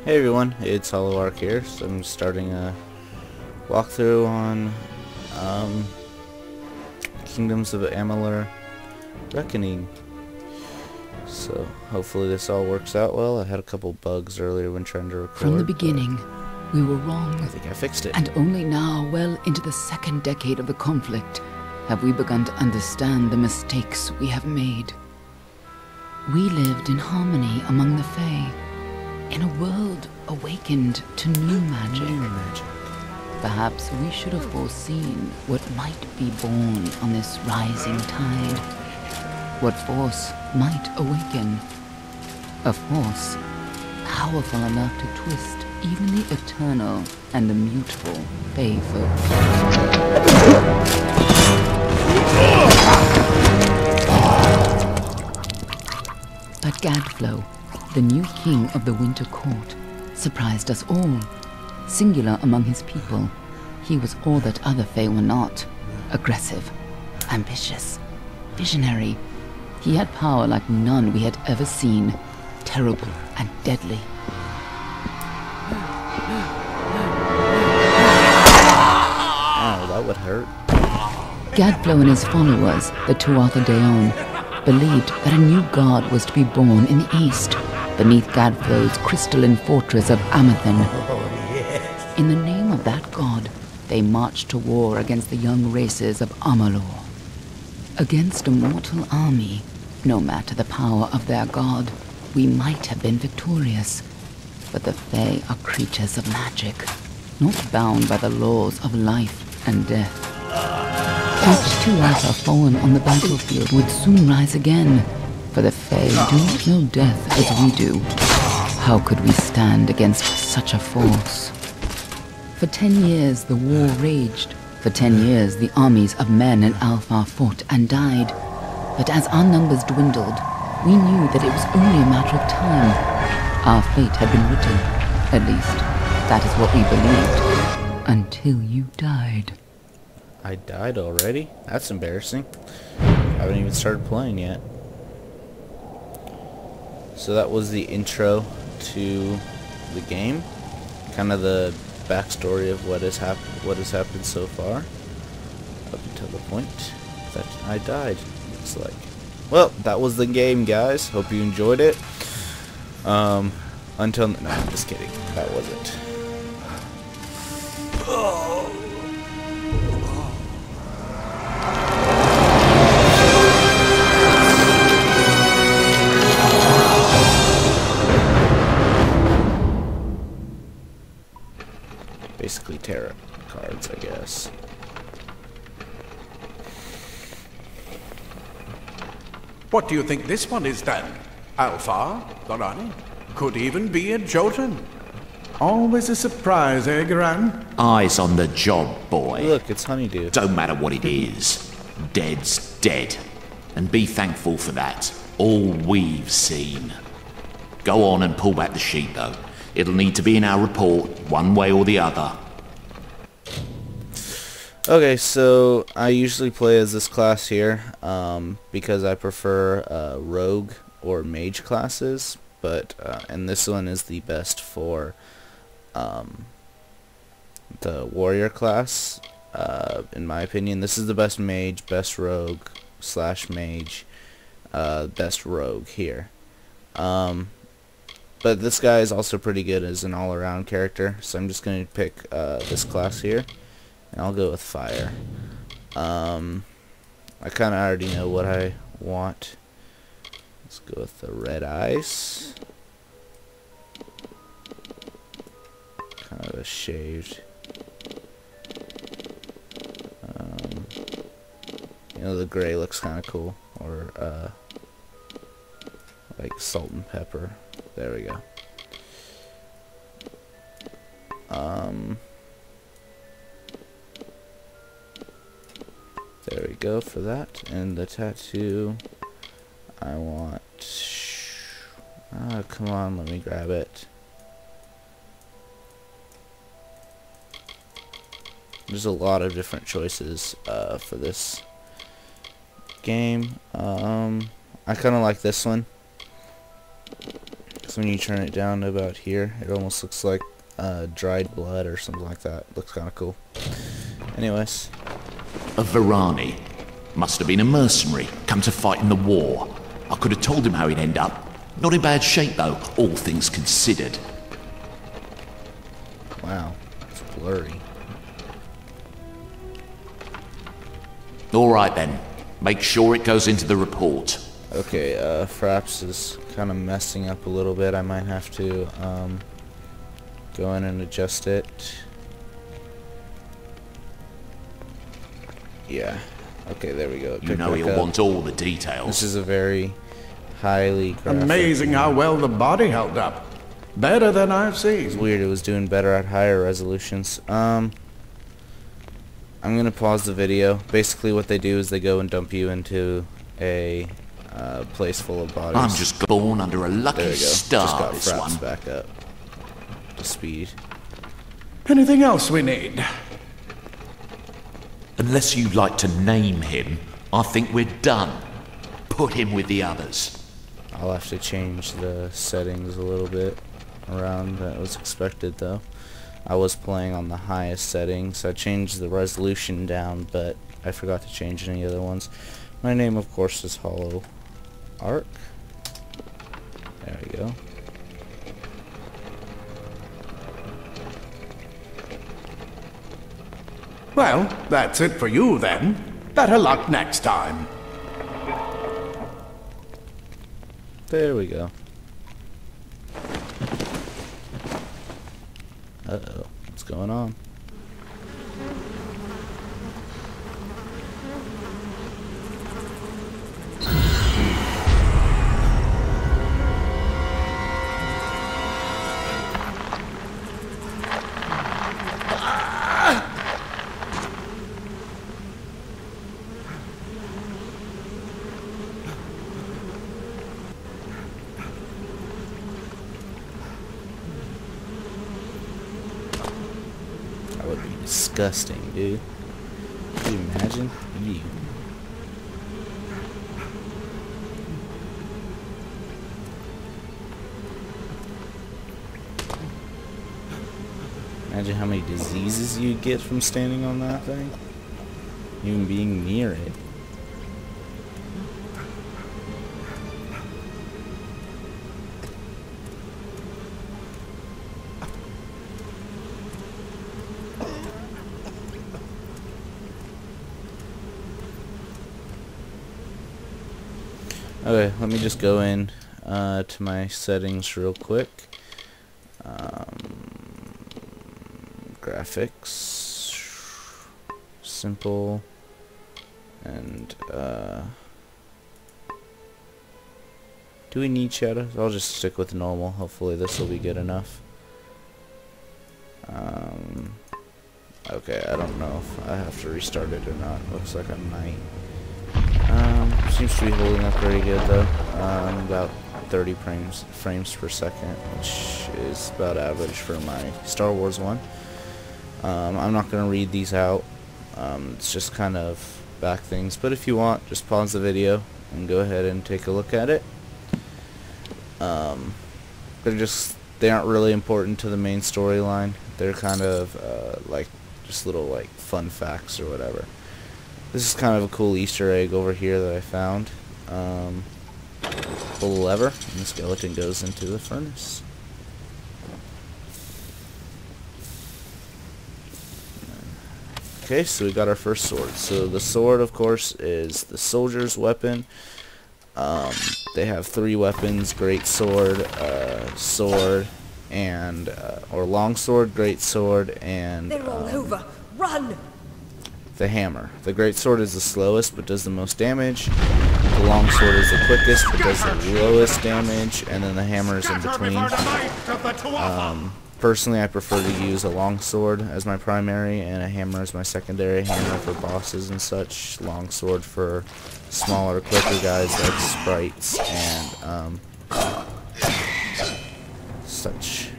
Hey everyone, it's Amalur here. So I'm starting a walkthrough on Kingdoms of Amalur Reckoning. So hopefully this all works out well. I had a couple bugs earlier when trying to record. From the beginning, we were wrong. I think I fixed it. And only now, well into the second decade of the conflict, have we begun to understand the mistakes we have made. We lived in harmony among the Fae, in a world awakened to new magic. Perhaps we should have foreseen what might be born on this rising tide. What force might awaken. A force powerful enough to twist even the eternal and immutable Fae folk. But Gadflow, the new king of the Winter Court, surprised us all. Singular among his people, he was all that other Fae were not. Aggressive, ambitious, visionary. He had power like none we had ever seen, terrible and deadly. Ow, that would hurt. Gadflow and his followers, the Tuatha Deon, believed that a new god was to be born in the east, beneath Gadflow's crystalline fortress of Amathen. In the name of that god, they marched to war against the young races of Amalur. Against a mortal army, no matter the power of their god, we might have been victorious. But the Fae are creatures of magic, not bound by the laws of life and death. Each Tuatha fallen on the battlefield would soon rise again, for the Fae do not know death as we do. How could we stand against such a force? For 10 years the war raged. For 10 years the armies of Men and Alpha fought and died. But as our numbers dwindled, we knew that it was only a matter of time. Our fate had been written. At least, that is what we believed. Until you died. I died already? That's embarrassing. I haven't even started playing yet. So that was the intro to the game. Kind of the backstory of what has happened so far. Up until the point that I died, looks like. Well, that was the game, guys. Hope you enjoyed it. No, I'm just kidding. That wasn't. Basically tarot cards, I guess. What do you think this one is then? Alpha, Gorani? Could even be a Jotun. Always a surprise, eh, Garan? Eyes on the job, boy. Look, it's Honeydew. Don't matter what it is. Dead's dead. And be thankful for that. All we've seen. Go on and pull back the sheet, though. It'll need to be in our report, one way or the other. Okay, so I usually play as this class here, because I prefer rogue or mage classes, but and this one is the best for the warrior class. In my opinion, this is the best mage, best rogue / mage, best rogue here. But this guy is also pretty good as an all-around character, so I'm just going to pick this class here, and I'll go with fire. I kind of already know what I want. Let's go with the red eyes. Kind of a shaved. You know, the gray looks kind of cool, or like salt and pepper. There we go. There we go for that. And the tattoo, I want... come on, let me grab it. There's a lot of different choices for this game. I kind of like this one. So when you turn it down to about here, it almost looks like dried blood or something like that. Looks kind of cool. Anyways. A Varani. Must have been a mercenary, come to fight in the war. I could have told him how he'd end up. Not in bad shape though, all things considered. Wow, it's blurry. Alright then, make sure it goes into the report. Okay, Fraps is kind of messing up a little bit. I might have to go in and adjust it. Yeah. Okay, there we go. You know you'll want all the details. This is a very highly graphic. Amazing how well the body held up. Better than I've seen. It's weird, it was doing better at higher resolutions. I'm gonna pause the video. Basically what they do is they go and dump you into a place full of bodies. I'm just born under a lucky There we go. star, Just got this Fraps one. back up to speed. Anything else we need? Unless you'd like to name him, I think we're done. Put him with the others. I'll have to change the settings a little bit around. That was expected though. I was playing on the highest settings. I changed the resolution down, but I forgot to change any other ones. My name, of course, is Hollow Arc. There we go. Well, that's it for you then. Better luck next time. There we go. Uh-oh. What's going on? That would be disgusting, dude. Can you imagine? You. Imagine how many diseases you'd get from standing on that thing. Even being near it. Okay, let me just go in to my settings real quick. Graphics, simple, and do we need shadows? I'll just stick with normal. Hopefully this will be good enough. Okay, I don't know if I have to restart it or not. Looks like I might. Seems to be holding up pretty good though. About 30 frames per second, which is about average for my Star Wars one. I'm not going to read these out. It's just kind of back things. But if you want, just pause the video and go ahead and take a look at it. They aren't really important to the main storyline. They're kind of like just little like fun facts or whatever. This is kind of a cool Easter egg over here that I found. Pull the lever and the skeleton goes into the furnace. Okay, so we got our first sword. So the sword, of course, is the soldier's weapon. They have 3 weapons: great sword, sword, and or long sword, great sword, and They're all over. Run! the hammer. The great sword is the slowest but does the most damage. The long sword is the quickest but does the lowest damage, and then the hammer is in between. Personally, I prefer to use a long sword as my primary and a hammer as my secondary. Hammer for bosses and such, long sword for smaller, quicker guys like sprites and such.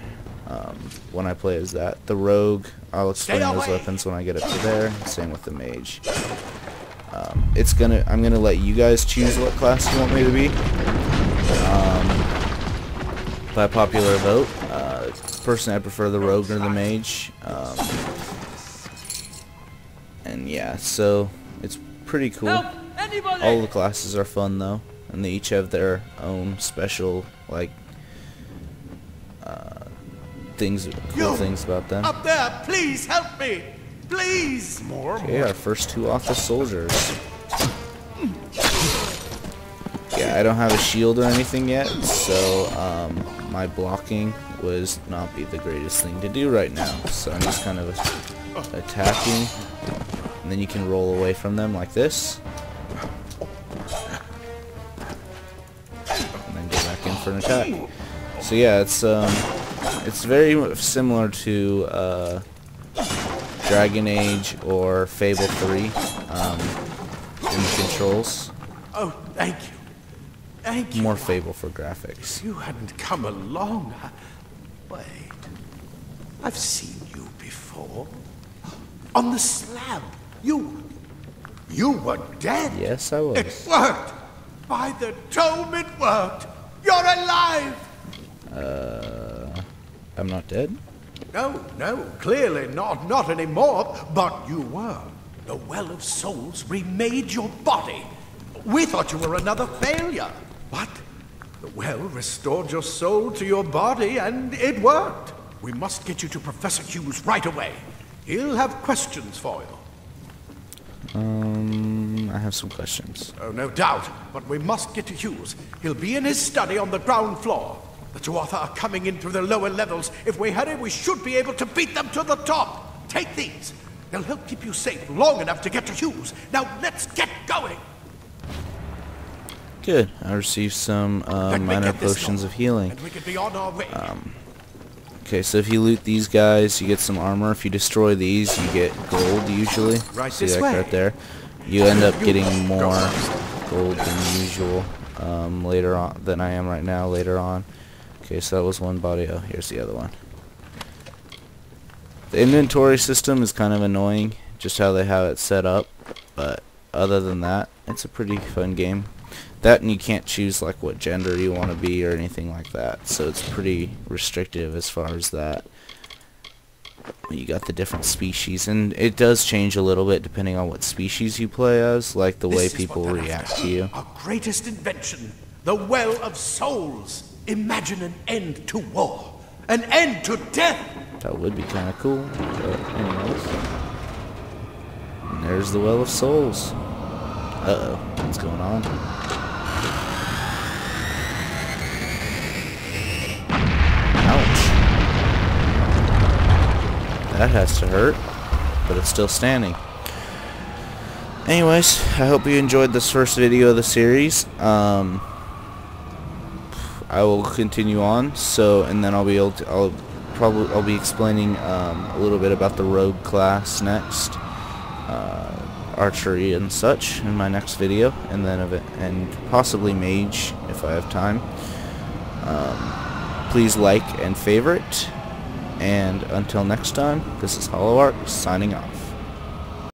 When I play as that. The rogue, I'll explain those weapons when I get up to there. Same with the mage. I'm gonna let you guys choose what class you want me to be. by popular vote. Personally, I prefer the rogue or the mage. And yeah, so it's pretty cool. All the classes are fun though, and they each have their own special like cool things about them. Up there, please help me! Please! Okay, our first 2 Author soldiers. Yeah, I don't have a shield or anything yet, so my blocking would not be the greatest thing to do right now. So I'm just kind of attacking, and then you can roll away from them like this, and then go back in for an attack. So yeah, it's very similar to Dragon Age or Fable 3 in the controls. Oh, thank you. Thank you. More Fable for graphics. You hadn't come along. Wait. I've seen you before. On the slab. You were dead. Yes, I was. It worked. By the dome, it worked. You're alive. I'm not dead? No, clearly not anymore, but you were. The Well of Souls remade your body. We thought you were another failure, but the well restored your soul to your body, and it worked. We must get you to Professor Hughes right away. He'll have questions for you. I have some questions. Oh, no doubt, but we must get to Hughes. He'll be in his study on the ground floor. The Tuatha are coming in through the lower levels. If we hurry, we should be able to beat them to the top. Take these. They'll help keep you safe long enough to get to Hughes. Now, let's get going. Good. I received some minor potions of healing. And we can be on our way. Okay, so if you loot these guys, you get some armor. If you destroy these, you get gold usually. Right See this that way. right there? You end up getting more gold than usual later on than I am right now. Later on. Okay, so that was one body. Oh, here's the other one. The inventory system is kind of annoying, just how they have it set up. But other than that, it's a pretty fun game. That, and you can't choose like what gender you want to be or anything like that, so it's pretty restrictive as far as that. You got the different species, and it does change a little bit depending on what species you play as, like the way people react to you. Our greatest invention, the Well of Souls. Imagine an end to war, an end to death. That would be kind of cool. But anyways, and there's the Well of Souls. Uh-oh, what's going on? Ouch. That has to hurt, but it's still standing. Anyways, I hope you enjoyed this first video of the series. I will continue on, and then I'll be able to, I'll be explaining a little bit about the rogue class next, archery and such in my next video, and then and possibly mage if I have time. Please like and favorite, and until next time, this is HoloArc signing off.